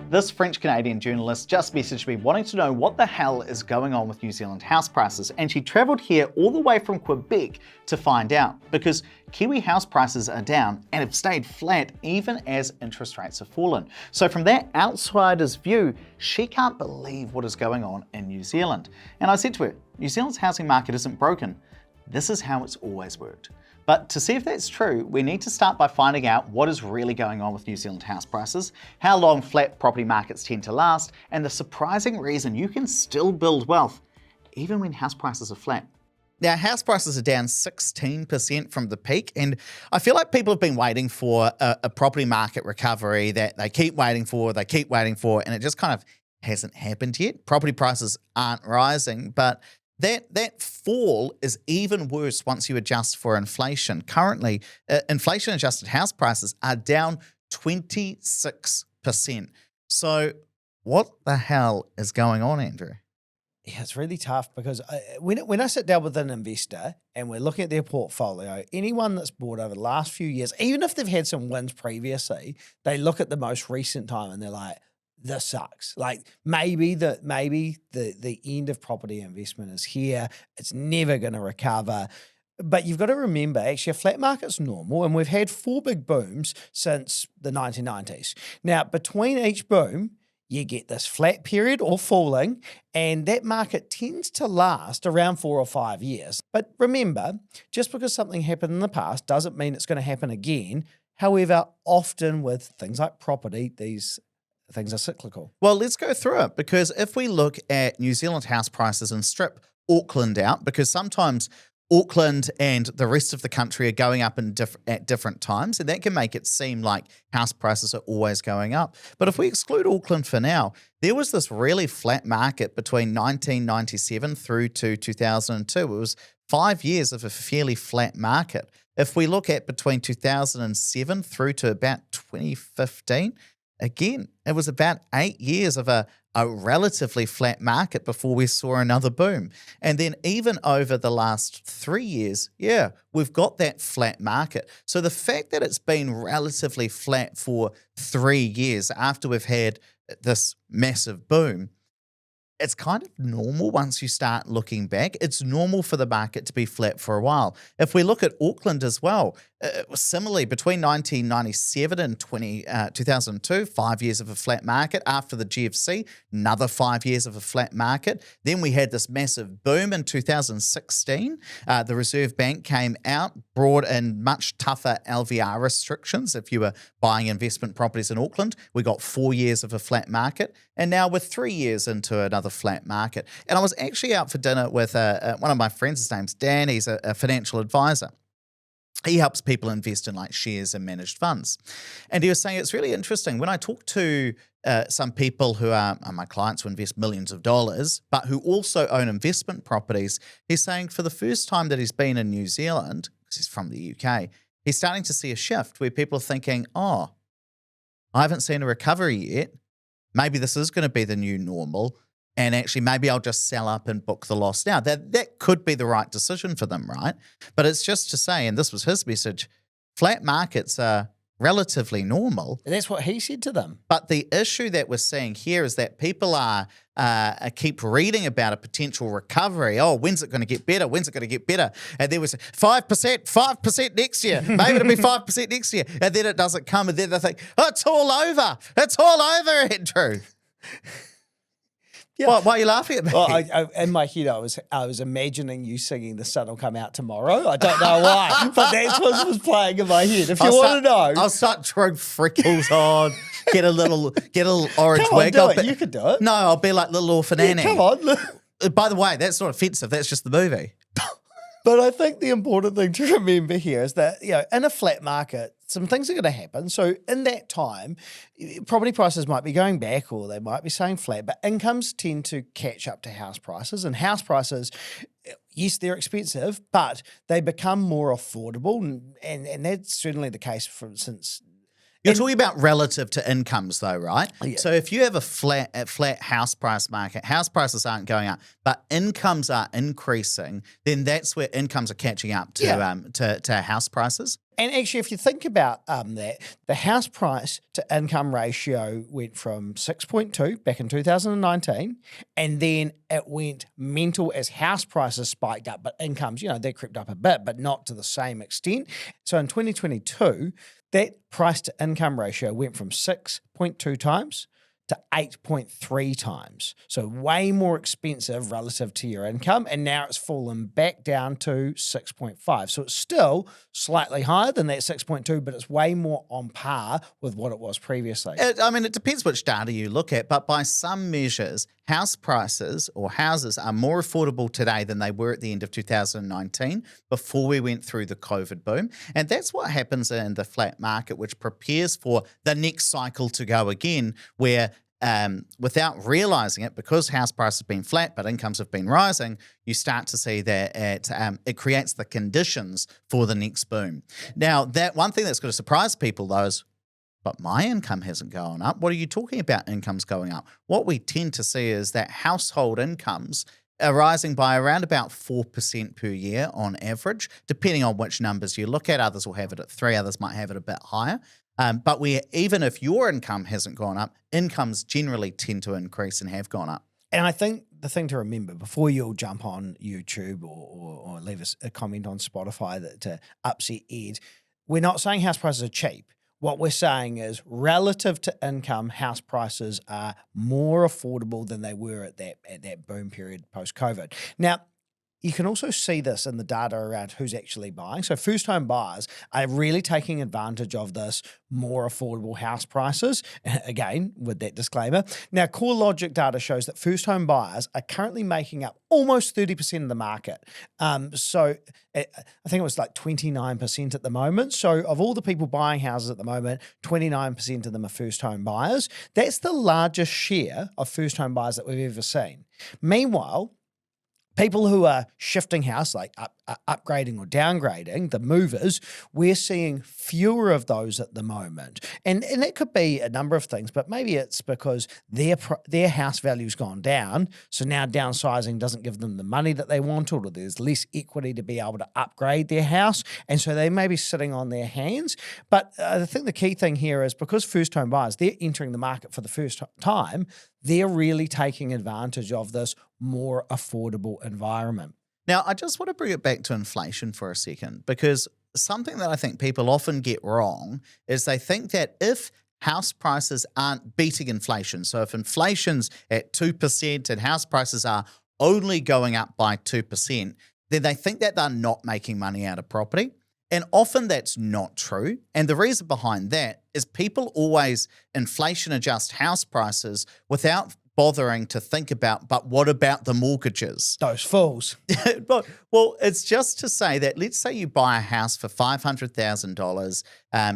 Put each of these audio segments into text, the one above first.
This French-Canadian journalist just messaged me wanting to know what the hell is going on with New Zealand house prices, and she travelled here all the way from Quebec to find out, because Kiwi house prices are down and have stayed flat even as interest rates have fallen. So from that outsider's view, she can't believe what is going on in New Zealand. And I said to her, New Zealand's housing market isn't broken. This is how it's always worked. But to see if that's true, we need to start by finding out what is really going on with New Zealand house prices, how long flat property markets tend to last, and the surprising reason you can still build wealth even when house prices are flat. Now, house prices are down 16% from the peak, and I feel like people have been waiting for a property market recovery that they keep waiting for, and it just kind of hasn't happened yet. Property prices aren't rising, but that fall is even worse once you adjust for inflation. Currently, inflation-adjusted house prices are down 26%. So what the hell is going on, Andrew? Yeah, it's really tough because when I sit down with an investor and we're looking at their portfolio, anyone that's bought over the last few years, even if they've had some wins previously, they look at the most recent time and they're like, this sucks. Like maybe the end of property investment is here. It's never going to recover. But you've got to remember, actually, a flat market's normal, and we've had 4 big booms since the 1990s. Now, between each boom, you get this flat period or falling, and that market tends to last around 4 or 5 years. But remember, just because something happened in the past doesn't mean it's going to happen again. However, often with things like property, these things are cyclical. Well, let's go through it, because if we look at New Zealand house prices and strip Auckland out, because sometimes Auckland and the rest of the country are going up at different times, and that can make it seem like house prices are always going up. But if we exclude Auckland for now, there was this really flat market between 1997 through to 2002. It was 5 years of a fairly flat market. If we look at between 2007 through to about 2015, again, it was about 8 years of a relatively flat market before we saw another boom. And then even over the last 3 years, yeah, we've got that flat market. So the fact that it's been relatively flat for 3 years after we've had this massive boom, it's kind of normal once you start looking back. It's normal for the market to be flat for a while. If we look at Auckland as well, similarly, between 1997 and 2002, 5 years of a flat market. After the GFC, another 5 years of a flat market. Then we had this massive boom in 2016. The Reserve Bank came out, brought in much tougher LVR restrictions if you were buying investment properties in Auckland. We got 4 years of a flat market, and now we're 3 years into another flat market. And I was actually out for dinner with one of my friends. His name's Dan. He's a financial advisor. He helps people invest in like shares and managed funds. And he was saying it's really interesting. When I talk to some people who are my clients who invest millions of dollars, but who also own investment properties, he's saying for the first time that he's been in New Zealand, because he's from the UK, he's starting to see a shift where people are thinking, oh, I haven't seen a recovery yet. Maybe this is going to be the new normal. And actually, maybe I'll just sell up and book the loss now. That could be the right decision for them, right? But it's just to say, and this was his message, flat markets are relatively normal. And that's what he said to them. But the issue that we're seeing here is that people are keep reading about a potential recovery. Oh, when's it going to get better? When's it going to get better? And there was 5% next year. Maybe it'll be 5% next year. And then it doesn't come. And then they think, oh, it's all over. It's all over, Andrew. Yeah. Why are you laughing at me? Well, in my head, I was imagining you singing "The Sun Will Come Out Tomorrow." I don't know why, but that's what was playing in my head. If you want to know, I'll start throwing freckles on, get a little orange come on, wig. do it. You can do it. No, I'll be like little orphan Annie. Come on. By the way, that's not offensive. That's just the movie. But I think the important thing to remember here is that, in a flat market, some things are going to happen. So in that time, property prices might be going back or they might be staying flat, but incomes tend to catch up to house prices. And house prices, yes, they're expensive, but they become more affordable. And that's certainly the case since You're talking about relative to incomes, though, right? Yeah. So if you have a flat house price market, house prices aren't going up, but incomes are increasing, then that's where incomes are catching up to house prices. And actually, if you think about that, the house price to income ratio went from 6.2 back in 2019, and then it went mental as house prices spiked up, but incomes, they crept up a bit, but not to the same extent. So in 2022, that price to income ratio went from 6.2 times to 8.3 times. So way more expensive relative to your income. And now it's fallen back down to 6.5. So it's still slightly higher than that 6.2, but it's way more on par with what it was previously. It depends which data you look at, but by some measures, house prices or houses are more affordable today than they were at the end of 2019 before we went through the COVID boom. And that's what happens in the flat market, which prepares for the next cycle to go again, where without realizing it, because house prices have been flat but incomes have been rising, you start to see that it creates the conditions for the next boom. Now, that one thing that's going to surprise people, though, is, but my income hasn't gone up. What are you talking about incomes going up? What we tend to see is that household incomes are rising by around about 4% per year on average, depending on which numbers you look at. Others will have it at 3, others might have it a bit higher. But even if your income hasn't gone up, incomes generally tend to increase and have gone up. And I think the thing to remember before you'll jump on YouTube or leave us a comment on Spotify to upset Ed, we're not saying house prices are cheap. What we're saying is relative to income, house prices are more affordable than they were at that boom period post-COVID. Now, you can also see this in the data around who's actually buying. So first-home buyers are really taking advantage of this more affordable house prices, again, with that disclaimer. Now, CoreLogic data shows that first-home buyers are currently making up almost 30% of the market. So I think it was like 29% at the moment. So of all the people buying houses at the moment, 29% of them are first-home buyers. That's the largest share of first-home buyers that we've ever seen. Meanwhile, people who are shifting house, like upgrading or downgrading, the movers, we're seeing fewer of those at the moment. And it could be a number of things, but maybe it's because their house value's gone down, so now downsizing doesn't give them the money that they wanted, or there's less equity to be able to upgrade their house, and so they may be sitting on their hands. But I think the key thing here is because first-home buyers, they're entering the market for the first time, they're really taking advantage of this more affordable environment. Now, I just want to bring it back to inflation for a second, because something that I think people often get wrong is they think that if house prices aren't beating inflation, so if inflation's at 2% and house prices are only going up by 2%, then they think that they're not making money out of property. And often that's not true. And the reason behind that is people always inflation adjust house prices without bothering to think about, but what about the mortgages? Those fools. Well, it's just to say that let's say you buy a house for $500,000.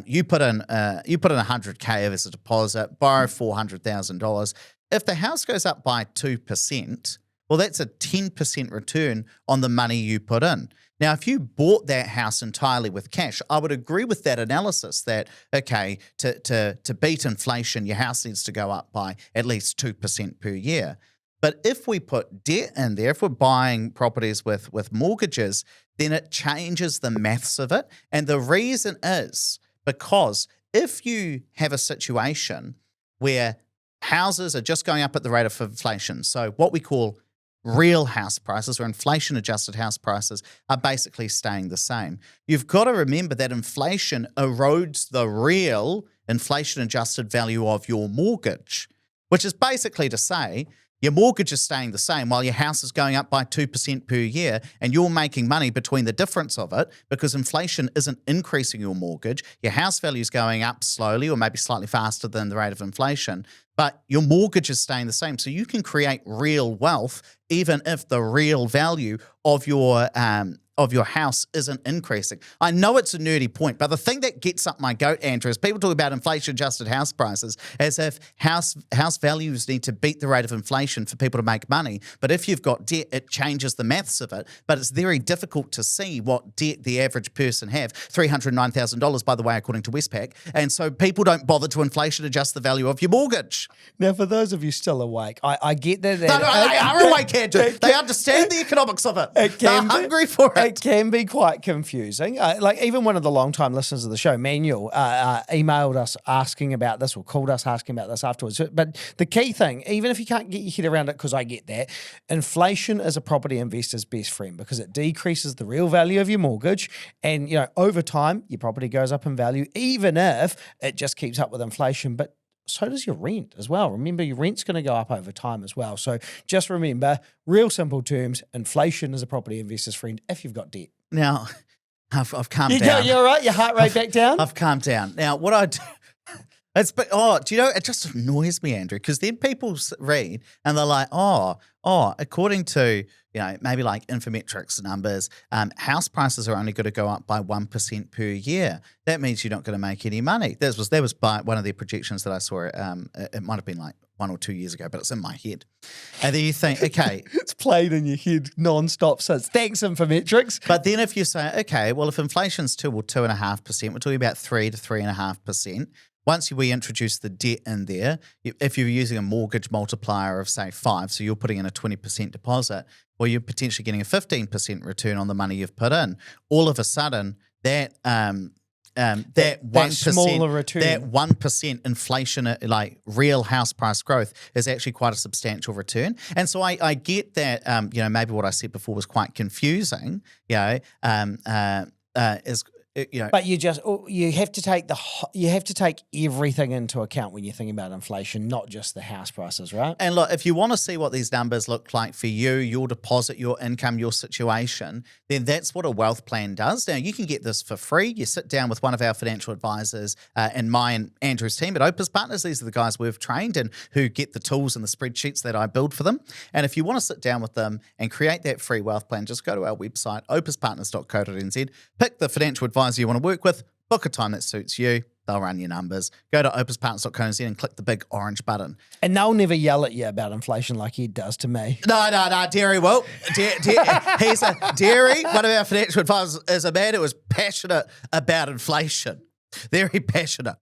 You put in $100K as a deposit, borrow $400,000. If the house goes up by 2%, well, that's a 10% return on the money you put in. Now, if you bought that house entirely with cash, I would agree with that analysis that, okay, to beat inflation, your house needs to go up by at least 2% per year. But if we put debt in there, if we're buying properties with mortgages, then it changes the maths of it. And the reason is because if you have a situation where houses are just going up at the rate of inflation, so what we call real house prices or inflation-adjusted house prices are basically staying the same. You've got to remember that inflation erodes the real inflation-adjusted value of your mortgage, which is basically to say your mortgage is staying the same while your house is going up by 2% per year, and you're making money between the difference of it because inflation isn't increasing your mortgage. Your house value is going up slowly or maybe slightly faster than the rate of inflation, but your mortgage is staying the same. So you can create real wealth even if the real value of your of your house isn't increasing. I know it's a nerdy point, but the thing that gets up my goat, Andrew, is people talk about inflation-adjusted house prices as if house values need to beat the rate of inflation for people to make money. But if you've got debt, it changes the maths of it. But it's very difficult to see what debt the average person have. $309,000, by the way, according to Westpac. And so people don't bother to inflation-adjust the value of your mortgage. Now, for those of you still awake, I get that. No, they are awake, Andrew. They understand the economics of it. They're hungry for it. It can be quite confusing. Like even one of the long-time listeners of the show, Manuel, emailed us asking about this or called us asking about this afterwards. But the key thing, even if you can't get your head around it, because I get that, inflation is a property investor's best friend because it decreases the real value of your mortgage. And, you know, over time, your property goes up in value, even if it just keeps up with inflation. But so does your rent as well. Remember, your rent's going to go up over time as well. So just remember, real simple terms, inflation is a property investor's friend if you've got debt. Now, I've calmed down. You're all right? Your heart rate back down? I've calmed down. Now, what I do... do you know, it just annoys me, Andrew, because then people read and they're like, according to, you know, maybe like Infometrics numbers, house prices are only going to go up by 1% per year. That means you're not going to make any money. That was by one of the projections that I saw. It might have been like 1 or 2 years ago, but it's in my head. And then you think, okay. It's played in your head nonstop since. Thanks, Infometrics. But then if you say, okay, well, if inflation's 2 or 2.5%, we're talking about 3 to 3.5%. Once we introduce the debt in there, if you're using a mortgage multiplier of, say, 5, so you're putting in a 20% deposit, well, you're potentially getting a 15% return on the money you've put in. All of a sudden, that 1% smaller return, that 1% inflation, like real house price growth, is actually quite a substantial return. And so I get that, you know, maybe what I said before was quite confusing, you know, you know, but you have to take everything into account when you're thinking about inflation, not just the house prices, right? And look, if you want to see what these numbers look like for you, your deposit, your income, your situation, then that's what a wealth plan does. Now, you can get this for free. You sit down with one of our financial advisors and my and Andrew's team at Opus Partners. These are the guys we've trained and who get the tools and the spreadsheets that I build for them. And if you want to sit down with them and create that free wealth plan, just go to our website, opuspartners.co.nz, pick the financial advisor you want to work with, book a time that suits you. They'll run your numbers. Go to opuspartners.co.nz and click the big orange button. And they'll never yell at you about inflation like Ed does to me. No, Derry will. Derry, one of our financial advisors, is a man who is passionate about inflation. Very passionate.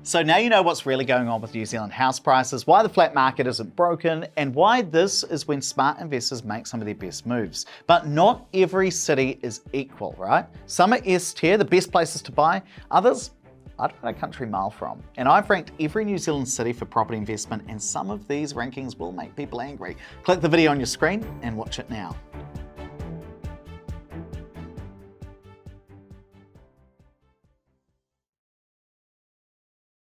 So now you know what's really going on with New Zealand house prices, why the flat market isn't broken, and why this is when smart investors make some of their best moves. But not every city is equal, right? Some are S tier, the best places to buy. Others, I don't know a country mile from. And I've ranked every New Zealand city for property investment, and some of these rankings will make people angry. Click the video on your screen and watch it now.